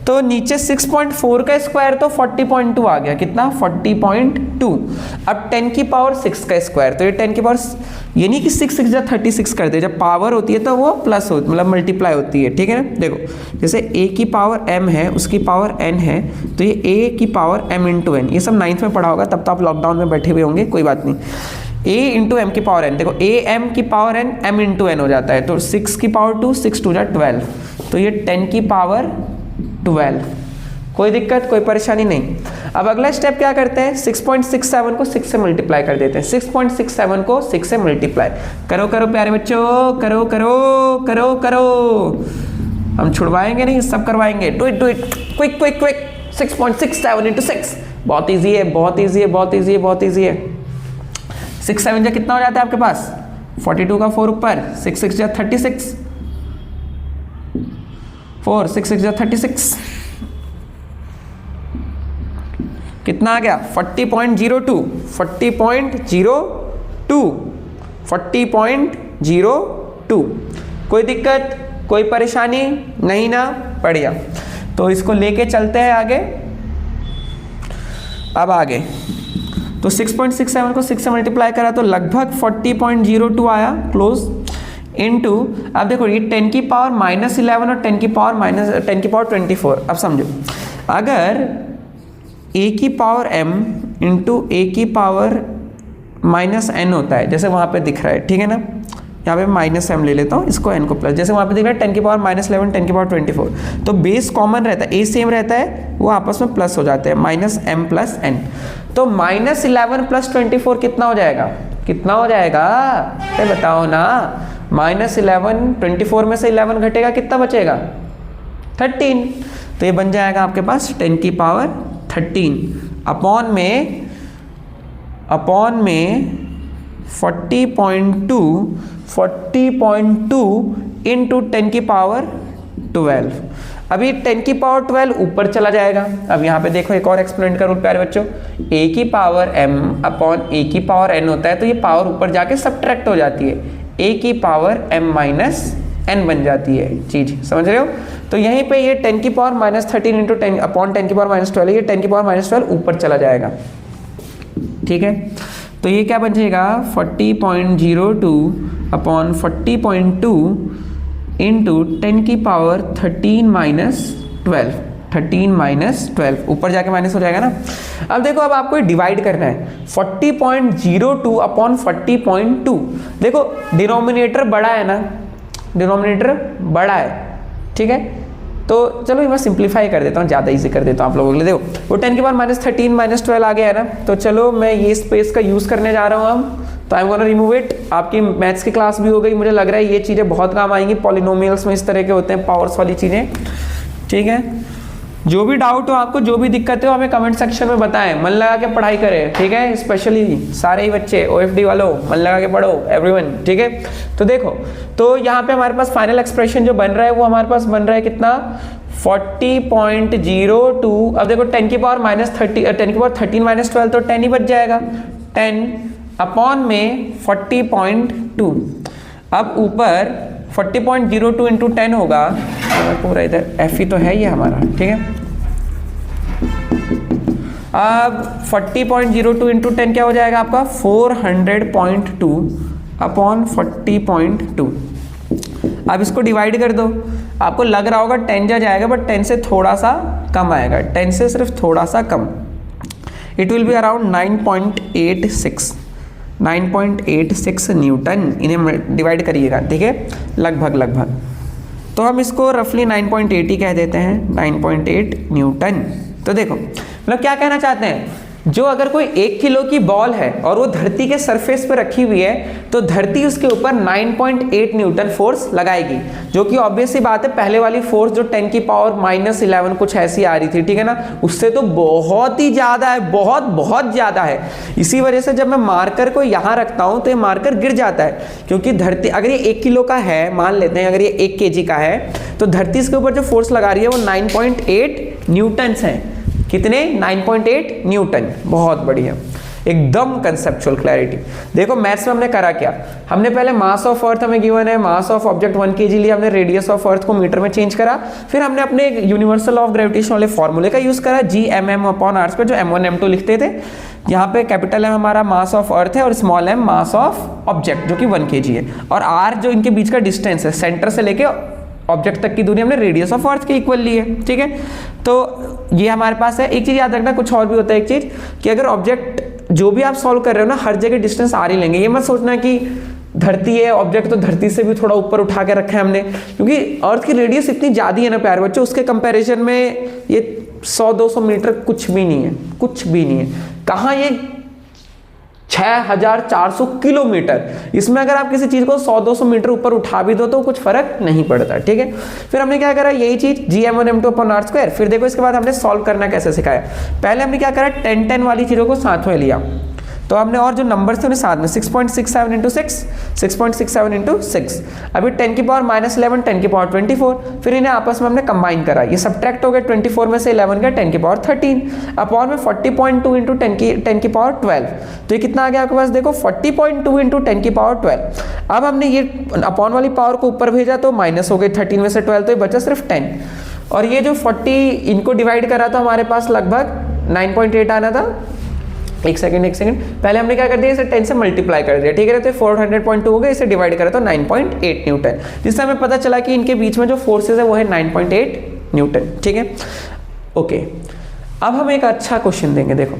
तो नीचे 6.4 का स्क्वायर तो 40.2 आ गया, कितना 40.2। अब 10 की पावर 6 का स्क्वायर, तो ये 10 की पावर, ये नहीं कि 6 6 36 कर दे, जब पावर होती है तो वो प्लस हो, मतलब मल्टीप्लाई होती है, ठीक है ना। देखो जैसे a की पावर m है, उसकी पावर n है, तो ये a की पावर m इंटू n, ये सब 9th में पढ़ा होगा, तब तो आप लॉकडाउन में बैठे हुए होंगे, कोई बात नहीं। a इंटू एम की पावर n, देखो a m की power n m into n हो जाता है, तो 6 की पावर 2, 6 2 12, तो ये 10 की पावर 12, कोई दिक्कत कोई परेशानी नहीं। अब अगला स्टेप क्या करते हैं, 6.67 को 6 से मल्टीप्लाई कर देते हैं, 6.67 को 6 से मल्टीप्लाई करो करो प्यारे बच्चों, करो करो करो करो, हम छुड़वाएंगे नहीं, सब करवाएंगे, do it quick quick quick. 6.67 into 6, बहुत ईजी है, बहुत ईजी है, बहुत ईजी है, बहुत ईजी है। 6 7 जा कितना हो जाता है आपके पास, 42 का 4 ऊपर, 6 6 जा 36, 4 6 6 जा 36, कितना आ गया 40.02, 40.02, कोई दिक्कत कोई परेशानी नहीं ना, बढ़िया। तो इसको लेके चलते हैं आगे। अब आगे तो 6.67 को 6 से मल्टीप्लाई करा तो लगभग 40.02 आया, क्लोज, इनटू, अब देखो ये 10 की पावर -11 और 10 की पावर 24। अब समझो, अगर a की पावर m इंटू a की पावर -n होता है, जैसे वहाँ पे दिख रहा है, ठीक है ना, यहाँ पे -m ले लेता हूँ, इसको n को प्लस, जैसे वहाँ पे दिख रहा है 10 की पावर -11 10 की पावर 24, तो बेस कॉमन रहता है, a सेम रहता है, वो आपस में प्लस हो जाते हैं, -m प्लस n। तो -11 प्लस 24 कितना हो जाएगा, कितना हो जाएगा, अरे बताओ ना, -11, 24 में से 11 घटेगा, कितना बचेगा 13, तो ये बन जाएगा आपके पास 10 की पावर 13 अपॉन में 40.2 इंटू 10 की पावर 12। अभी 10 की पावर 12 ऊपर चला जाएगा। अब यहाँ पे देखो एक और एक्सपेरिमेंट करो प्यारे बच्चों, a की पावर m अपॉन a की पावर n होता है, तो ये पावर ऊपर जाके सब्ट्रैक्ट हो जाती है, a की पावर m माइनस n बन जाती है चीज, समझ रहे हो। तो यहीं पे ये 10 की पावर -13 इंटू 10 अपॉन 10 की पावर -12, ये 10 की पावर -12 ऊपर चला जाएगा, ठीक है। तो ये क्या बन जाएगा 40.02 अपॉन 40.2 इंटू 10 की पावर 13 माइनस 12, ऊपर जाके माइनस हो जाएगा ना। अब देखो, अब आपको डिवाइड करना है, 40.02 अपॉन 40.2, देखो डिनोमिनेटर बड़ा है ना, डिनोमिनेटर बड़ा है, ठीक है। तो चलो मैं सिंप्लीफाई कर देता हूँ, ज़्यादा इजी कर देता हूँ आप लोगों के लिए। देखो वो 10 की पावर -13 -12 आ गया है ना, तो चलो मैं ये स्पेस का यूज़ करने जा रहा हूँ हम, तो I am gonna remove it. आपकी मैथ्स की क्लास भी हो गई, मुझे लग रहा है ये चीज़ें बहुत काम आएंगी, पॉलिनोमियल्स में इस तरह के होते हैं पावर्स वाली चीज़ें, ठीक है। जो भी डाउट हो आपको, जो भी दिक्कत हो, हमें कमेंट सेक्शन में बताएं, मन लगा के पढ़ाई करें, ठीक है। स्पेशली सारे ही बच्चे OFD वालों, मन लगा के पढ़ो एवरीवन, ठीक है। तो देखो, तो यहाँ पे हमारे पास फाइनल एक्सप्रेशन जो बन रहा है वो हमारे पास बन रहा है कितना 40.02। अब देखो 10 की पावर -13 माइनस 12, तो 10 ही बच जाएगा, 10 अपॉन में 40.2। अब ऊपर 40.02 इंटू 10 होगा, पूरा इधर F ही तो है ये हमारा, ठीक है। अब 40.02 इंटू 10 क्या हो जाएगा आपका 400.2 अपॉन 40.2। अब इसको डिवाइड कर दो, आपको लग रहा होगा 10 जा जाएगा, बट 10 से थोड़ा सा कम आएगा, 10 से सिर्फ थोड़ा सा कम। It will be around 9.86 newton. इन्हें डिवाइड करिएगा, ठीक है, लगभग। तो हम इसको रफली 9.8 ही कह देते हैं, 9.8 न्यूटन। तो देखो मतलब क्या कहना चाहते हैं, जो अगर कोई 1 किलो की बॉल है और वो धरती के सरफेस पे रखी हुई है, तो धरती उसके ऊपर 9.8 न्यूटन फोर्स लगाएगी, जो कि ऑब्वियस सी बात है, पहले वाली फोर्स जो 10 की पावर -11 कुछ ऐसी आ रही थी, ठीक है ना, उससे तो बहुत ही ज्यादा है, बहुत ज्यादा है। इसी वजह से जब मैं मार्कर को यहाँ रखता हूँ तो ये मार्कर गिर जाता है, क्योंकि धरती अगर ये 1 किलो का है, मान लेते हैं अगर ये 1 kg का है, तो धरती इसके ऊपर जो फोर्स लगा रही है वो 9.8 न्यूटन्स है। कितने? 9.8 न्यूटन। बहुत बढ़िया, एकदम कंसेप्चुअल क्लैरिटी। देखो मैथ्स में हमने करा क्या, हमने पहले मास ऑफ अर्थ हमें गिवन है, मास ऑफ ऑब्जेक्ट 1 kg लिया, हमने रेडियस ऑफ अर्थ को मीटर में चेंज करा, फिर हमने अपने यूनिवर्सल ऑफ ग्रेविटेशन वाले फॉर्मूले का यूज करा, Gmm/r पे, जो m1 m2 लिखते थे। यहाँ पे कैपिटल M हमारा मास ऑफ अर्थ है और small m mass of object जो कि 1 kg है, और r जो इनके बीच का डिस्टेंस है, सेंटर से लेके ऑब्जेक्ट तक की दूरी हमने रेडियस ऑफ अर्थ के इक्वल ली है, ठीक है। तो ये हमारे पास है। एक चीज याद रखना, कुछ और भी होता है एक चीज, कि अगर ऑब्जेक्ट जो भी आप सॉल्व कर रहे हो ना, हर जगह डिस्टेंस आर ही लेंगे। ये मत सोचना कि धरती है ऑब्जेक्ट तो धरती से भी थोड़ा ऊपर उठा के रखा है हमने, क्योंकि अर्थ की रेडियस इतनी ज्यादा है ना प्यारे बच्चों, उसके कंपैरिजन में ये 100-200 मीटर कुछ भी नहीं है, कुछ भी नहीं है। कहाँ ये 6400 किलोमीटर, इसमें अगर आप किसी चीज को 100-200 मीटर ऊपर उठा भी दो तो कुछ फर्क नहीं पड़ता, ठीक है। फिर हमने क्या करा, यही चीज Gm1m2/r²। फिर देखो इसके बाद हमने सॉल्व करना कैसे सिखाया। पहले हमने क्या करा, 10-10 वाली चीजों को साथ में लिया, तो हमने और जो नंबर थे उन्हें साथ में 6.67 इंटू 6, 6.67 इंटू 6, अभी 10 की पावर -11, 10 की पावर 24, फिर इन्हें आपस में हमने कंबाइन करा, ये सब्ट्रैक्ट हो गए, 24 में से 11 गया, 10 की पावर 13 अपॉन में 40.2 इंटू 10 की पावर 12। तो ये कितना आ गया आपके पास, देखो 40.2 इंटू 10 की पावर 12। अब हमने ये अपॉन वाली पावर को ऊपर भेजा तो माइनस हो गई 13 में से 12, तो ये बचा सिर्फ 10, और ये जो 40 इनको डिवाइड करा तो हमारे पास लगभग 9.8 आना था। एक सेकंड, पहले हमने क्या कर दिया, इसे 10 से मल्टीप्लाई कर दिया, ठीक है, तो 400.2 हो गया, इसे डिवाइड करा तो 9.8 न्यूटन, जिससे हमें पता चला कि इनके बीच में जो फोर्सेस है वो है 9.8 न्यूटन, ठीक है। ओके, अब हम एक अच्छा क्वेश्चन देंगे। देखो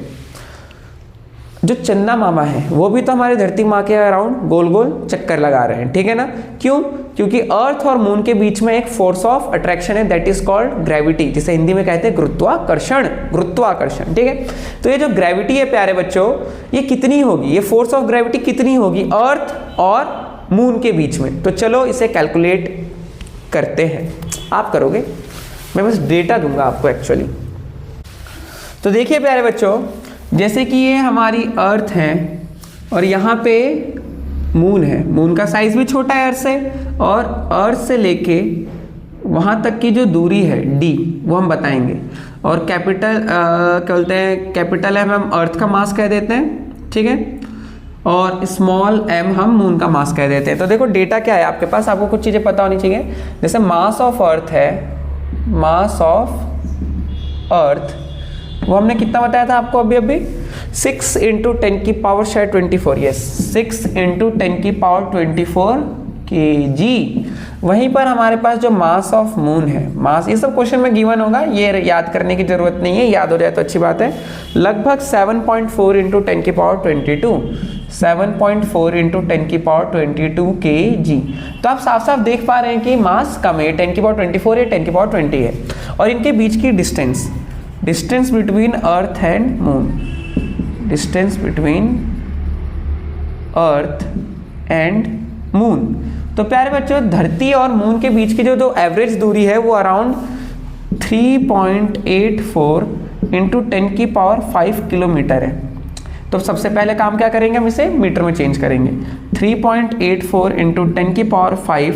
जो चंदा मामा है वो भी तो हमारे धरती माँ के अराउंड गोल गोल चक्कर लगा रहे हैं, ठीक है ना। क्यों? क्योंकि अर्थ और मून के बीच में एक फोर्स ऑफ अट्रैक्शन है, दैट इज कॉल्ड ग्रेविटी, जिसे हिंदी में कहते हैं गुरुत्वाकर्षण, ठीक है। तो ये जो ग्रेविटी है प्यारे बच्चों, ये कितनी होगी, ये फोर्स ऑफ ग्रेविटी कितनी होगी अर्थ और मून के बीच में? तो चलो इसे कैलकुलेट करते हैं। आप करोगे, मैं बस डेटा दूंगा आपको एक्चुअली। तो देखिए प्यारे बच्चों, जैसे कि ये हमारी अर्थ है और यहाँ पे मून है, मून का साइज भी छोटा है अर्थ से, और अर्थ से लेके वहाँ तक की जो दूरी है d, वो हम बताएंगे। और कैपिटल क्या बोलते हैं, कैपिटल M हम अर्थ का मास कह देते हैं, ठीक है, और स्मॉल m हम मून का मास कह देते हैं। तो देखो डेटा क्या है आपके पास, आपको कुछ चीज़ें पता होनी चाहिए। जैसे मास ऑफ अर्थ है, मास ऑफ अर्थ वो हमने कितना बताया था आपको अभी 6 इंटू 10 की पावर शायद 24, यस 6 इंटू 10 की पावर 24 kg। वहीं पर हमारे पास जो मास ऑफ मून है, मास, ये सब क्वेश्चन में गिवन होगा, ये याद करने की जरूरत नहीं है, याद हो जाए तो अच्छी बात है। लगभग 7.4 इंटू 10 की पावर 22, 7.4 इंटू 10 की पावर 22 kg। तो आप साफ साफ देख पा रहे हैं कि मास कम है, 10 की पावर 24 है, 10 की पावर 20 है, और इनके बीच की distance between earth and moon, distance between earth and moon. तो प्यारे बच्चों, धरती और मून के बीच की जो एवरेज दूरी है वो अराउंड 3.84 इंटू 10 की पावर 5 किलोमीटर है। तो सबसे पहले काम क्या करेंगे, हम इसे मीटर में चेंज करेंगे। 3.84 इंटू 10 की पावर 5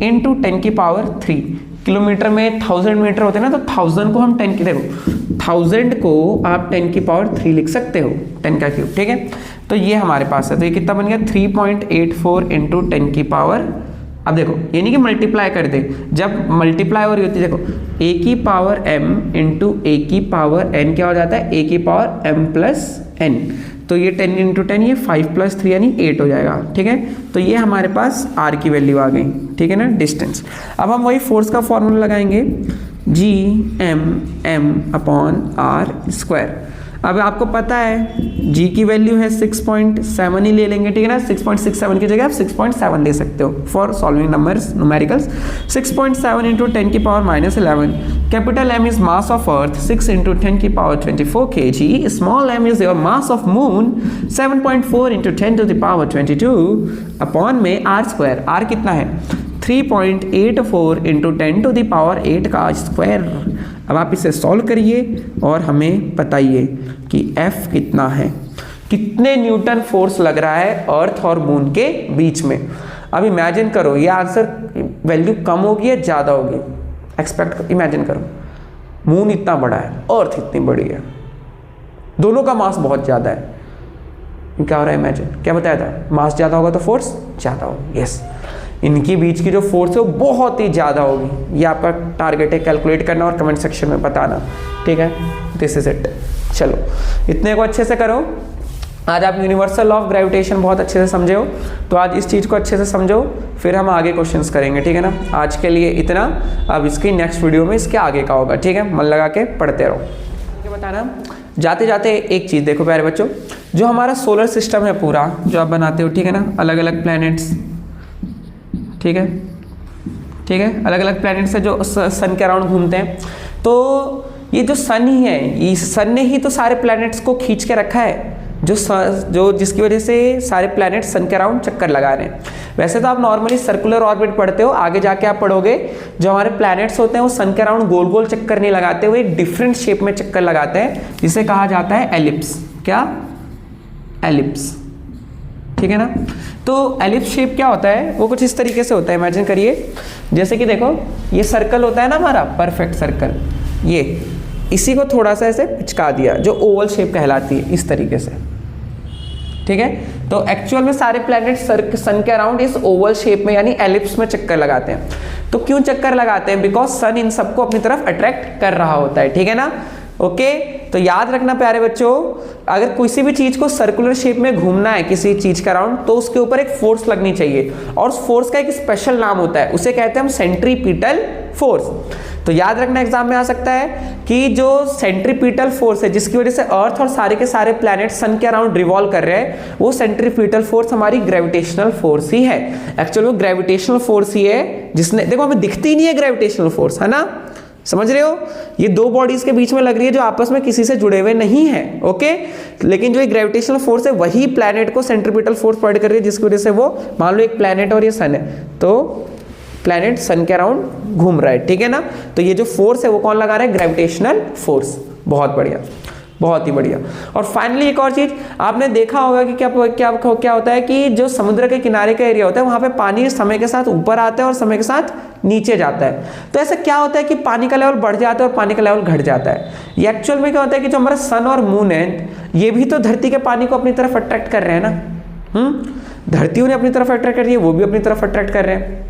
इंटू 10 की पावर 3, किलोमीटर में 1000 मीटर होते हैं ना, तो 1000 को हम 10 की, देखो 1000 को आप 10 की पावर 3 लिख सकते हो, 10 का क्यूब, ठीक है। तो ये हमारे पास है, तो ये कितना बन गया 3.84 इंटू 10 की पावर अब देखो ये नहीं कि मल्टीप्लाई कर दे, जब मल्टीप्लाई हो रही होती है देखो ए की पावर m इंटू ए की पावर n क्या हो जाता है, ए की पावर m प्लस n, तो ये 10 इंटू 10 ये 5 प्लस 3 यानी 8 हो जाएगा। ठीक है, तो ये हमारे पास r की वैल्यू आ गई। ठीक है ना, डिस्टेंस। अब हम वही फोर्स का फॉर्मूला लगाएंगे G M M upon R square. अब आपको पता है g की वैल्यू है 6.7 ही ले लेंगे। ठीक है ना, 6.67 की जगह आप 6.7 ले सकते हो for solving numbers numericals. 6.7 into 10 की power -11, capital M is mass of earth 6 into 10 की power 24 kg, small m is your mass of moon 7.4 into 10 to the power 22 upon में r स्क्वायर। r कितना है 3.84 इंटू 10 टू द पावर 8 का स्क्वायर। अब आप इसे सॉल्व करिए और हमें बताइए कि F कितना है, कितने न्यूटन फोर्स लग रहा है अर्थ और मून के बीच में। अब इमेजिन करो ये आंसर वैल्यू कम होगी या ज़्यादा होगी, एक्सपेक्ट इमेजिन करो। मून इतना बड़ा है, अर्थ इतनी बड़ी है, दोनों का मास बहुत ज़्यादा है। क्या हो रहा है, इमेजिन क्या बताया था, मास ज़्यादा होगा तो फोर्स ज़्यादा होगी। यस, इनके बीच की जो फोर्स है वो बहुत ही ज़्यादा होगी। ये आपका टारगेट है, कैलकुलेट करना और कमेंट सेक्शन में बताना। ठीक है, दिस इज इट। चलो इतने को अच्छे से करो। आज आप यूनिवर्सल लॉ ऑफ ग्रेविटेशन बहुत अच्छे से समझे हो, तो आज इस चीज़ को अच्छे से समझो, फिर हम आगे क्वेश्चंस करेंगे। ठीक है ना, आज के लिए इतना। अब इसकी नेक्स्ट वीडियो में इसके आगे का होगा। ठीक है, मन लगा के पढ़ते रहो। बताना जाते जाते एक चीज़ देखो प्यारे बच्चों, जो हमारा सोलर सिस्टम है पूरा जो आप बनाते हो, ठीक है ना, अलग अलग प्लैनेट्स, ठीक है, ठीक है, अलग अलग प्लैनेट्स है जो सन के अराउंड घूमते हैं। तो ये जो सन ही है, इस सन ने ही तो सारे प्लैनेट्स को खींच के रखा है, जो जिसकी वजह से सारे प्लैनेट्स सन के अराउंड चक्कर लगा रहे हैं। वैसे तो आप नॉर्मली सर्कुलर ऑर्बिट पढ़ते हो, आगे जाके आप पढ़ोगे जो हमारे प्लैनेट्स होते हैं वो सन के अराउंड गोल गोल चक्कर नहीं लगाते, वो एक डिफरेंट शेप में चक्कर लगाते हैं, जिसे कहा जाता है एलिप्स। क्या, एलिप्स। ठीक है ना, तो एलिप्स शेप क्या होता है, वो कुछ इस तरीके से होता है। इमेजिन करिए, जैसे कि देखो ये सर्कल होता है ना हमारा परफेक्ट सर्कल, ये इसी को थोड़ा सा ऐसे पिचका दिया, जो ओवल शेप कहलाती है, इस तरीके से। ठीक है, तो एक्चुअल में सारे प्लैनेट सन के अराउंड इस ओवल शेप में यानी एलिप्स में चक्कर लगाते हैं। तो क्यों चक्कर लगाते हैं, बिकॉज सन इन सबको अपनी तरफ अट्रैक्ट कर रहा होता है। ठीक है ना, ओके। तो याद रखना प्यारे बच्चों, अगर किसी भी चीज को सर्कुलर शेप में घूमना है किसी चीज के अराउंड, तो उसके ऊपर एक फोर्स लगनी चाहिए, और उस फोर्स का एक स्पेशल नाम होता है, उसे कहते हैं हम सेंट्रीपिटल फोर्स। तो याद रखना एग्जाम में आ सकता है कि जो सेंट्रीपिटल फोर्स है, जिसकी वजह से अर्थ और सारे के सारे प्लैनेट सन के अराउंड रिवॉल्व कर रहे हैं, वो सेंट्रीपिटल फोर्स हमारी ग्रेविटेशनल फोर्स ही है। एक्चुअली वो ग्रेविटेशनल फोर्स ही है जिसने, देखो हमें दिखती नहीं है ग्रेविटेशनल फोर्स, है ना, समझ रहे हो, ये दो बॉडीज के बीच में लग रही है जो आपस में किसी से जुड़े हुए नहीं है। ओके, लेकिन जो एक ग्रेविटेशनल फोर्स है वही प्लैनेट को सेंट्रीपिटल फोर्स प्रोवाइड कर रही है, जिसकी वजह से वो, मान लो एक प्लैनेट और ये सन है, तो प्लैनेट सन के अराउंड घूम रहा है। ठीक है ना, तो ये जो फोर्स है वो कौन लगा रहा है, ग्रेविटेशनल फोर्स। बहुत बढ़िया, बहुत ही बढ़िया। और फाइनली एक और चीज आपने देखा होगा कि क्या होता है कि जो समुद्र के किनारे का एरिया होता है वहां पे पानी समय के साथ ऊपर आता है और समय के साथ नीचे जाता है। तो ऐसा क्या होता है कि पानी का लेवल बढ़ जाता है और पानी का लेवल घट जाता है। ये एक्चुअल में क्या होता है कि जो हमारा सन और मून है, ये भी तो धरती के पानी को अपनी तरफ अट्रैक्ट कर रहे हैं ना। धरती उन्हें अपनी तरफ अट्रैक्ट कर रही है, वो भी अपनी तरफ अट्रैक्ट कर रहे हैं।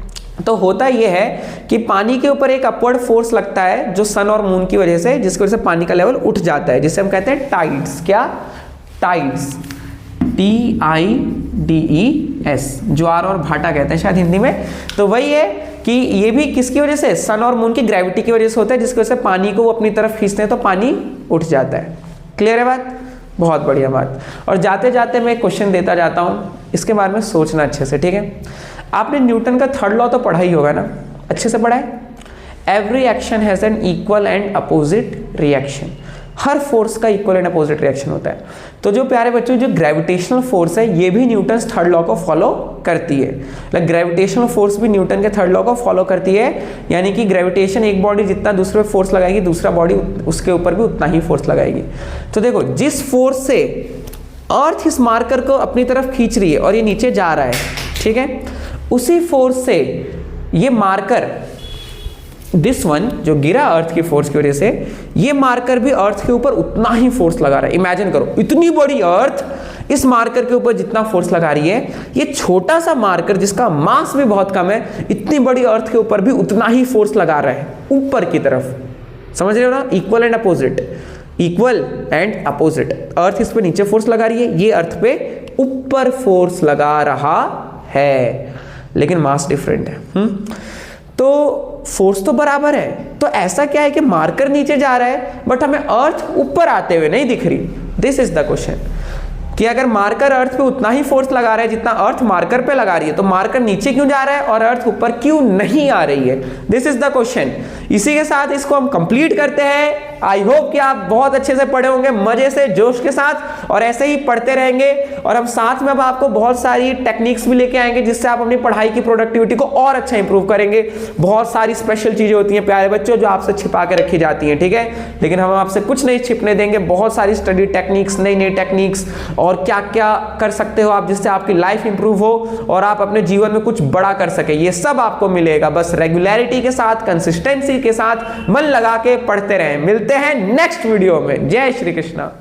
तो होता यह है कि पानी के ऊपर एक अपवर्ड फोर्स लगता है जो सन और मून की वजह से, जिसकी वजह से पानी का लेवल उठ जाता है, जिसे हम कहते हैं टाइड्स। क्या, टाइड्स, TIDES, ज्वार और भाटा कहते हैं शायद हिंदी में। तो वही है कि ये भी किसकी वजह से, सन और मून की ग्रेविटी की वजह से होता है, जिसकी वजह से पानी को वो अपनी तरफ खींचते हैं तो पानी उठ जाता है। क्लियर है बात, बहुत बढ़िया बात। और जाते जाते मैं क्वेश्चन देता जाता हूँ, इसके बारे में सोचना अच्छे से। ठीक है, आपने न्यूटन का थर्ड लॉ तो पढ़ा ही होगा ना, अच्छे से पढ़ा है। Every action has an equal and opposite reaction, her force का इक्वल एंड अपोजिट रिएक्शन होता है। तो जो प्यारे बच्चों, जो ग्रेविटेशनल फोर्स है ये भी न्यूटन थर्ड लॉ को फॉलो करती है। ग्रेविटेशनल फोर्स भी न्यूटन के थर्ड लॉ को फॉलो करती है, यानी कि ग्रेविटेशन, एक बॉडी जितना दूसरे पे फोर्स लगाएगी, दूसरा बॉडी उसके ऊपर भी उतना ही फोर्स लगाएगी। तो देखो, जिस फोर्स से अर्थ इस मार्कर को अपनी तरफ खींच रही है और ये नीचे जा रहा है, ठीक है, उसी फोर्स से ये मार्कर, दिस वन जो गिरा अर्थ की फोर्स की वजह से, ये मार्कर भी अर्थ के ऊपर उतना ही फोर्स लगा रहा है। इमेजिन करो, इतनी बड़ी अर्थ इस मार्कर के ऊपर जितना फोर्स लगा रही है, ये छोटा सा मार्कर जिसका मास भी बहुत कम है, इतनी बड़ी अर्थ के ऊपर भी उतना ही फोर्स लगा रहा है ऊपर की तरफ। समझ रहे हो ना, equal and opposite, equal and opposite. Earth इस पे नीचे फोर्स लगा रही है, ये अर्थ पे ऊपर फोर्स लगा रहा है, लेकिन मास डिफरेंट है। तो फोर्स तो बराबर है, तो ऐसा क्या है कि मार्कर नीचे जा रहा है बट हमें अर्थ ऊपर आते हुए नहीं दिख रही। दिस इज द क्वेश्चन कि अगर मार्कर अर्थ पे उतना ही फोर्स लगा रहा है जितना अर्थ मार्कर पे लगा रही है, तो मार्कर नीचे क्यों जा रहा है और अर्थ ऊपर क्यों नहीं आ रही है? This is the question. इसी के साथ इसको हम कंप्लीट करते हैं। आई होप कि आप बहुत अच्छे से पढ़े होंगे, मजे से, जोश के साथ, और ऐसे ही पढ़ते रहेंगे। और हम साथ में अब आपको बहुत सारी टेक्निक्स भी लेके आएंगे जिससे आप अपनी पढ़ाई की प्रोडक्टिविटी को और अच्छा इंप्रूव करेंगे। बहुत सारी स्पेशल चीजें होती हैं प्यारे बच्चों जो आपसे छिपा के रखी जाती हैं, ठीक है, लेकिन हम आपसे कुछ नहीं छिपने देंगे। बहुत सारी स्टडी टेक्निक्स, नई नई टेक्निक्स, और क्या क्या कर सकते हो आप जिससे आपकी लाइफ इंप्रूव हो और आप अपने जीवन में कुछ बड़ा कर सके, ये सब आपको मिलेगा। बस रेगुलरिटी के साथ, कंसिस्टेंसी के साथ मन लगा के पढ़ते रहें। मिलते हैं नेक्स्ट वीडियो में। जय श्री कृष्णा।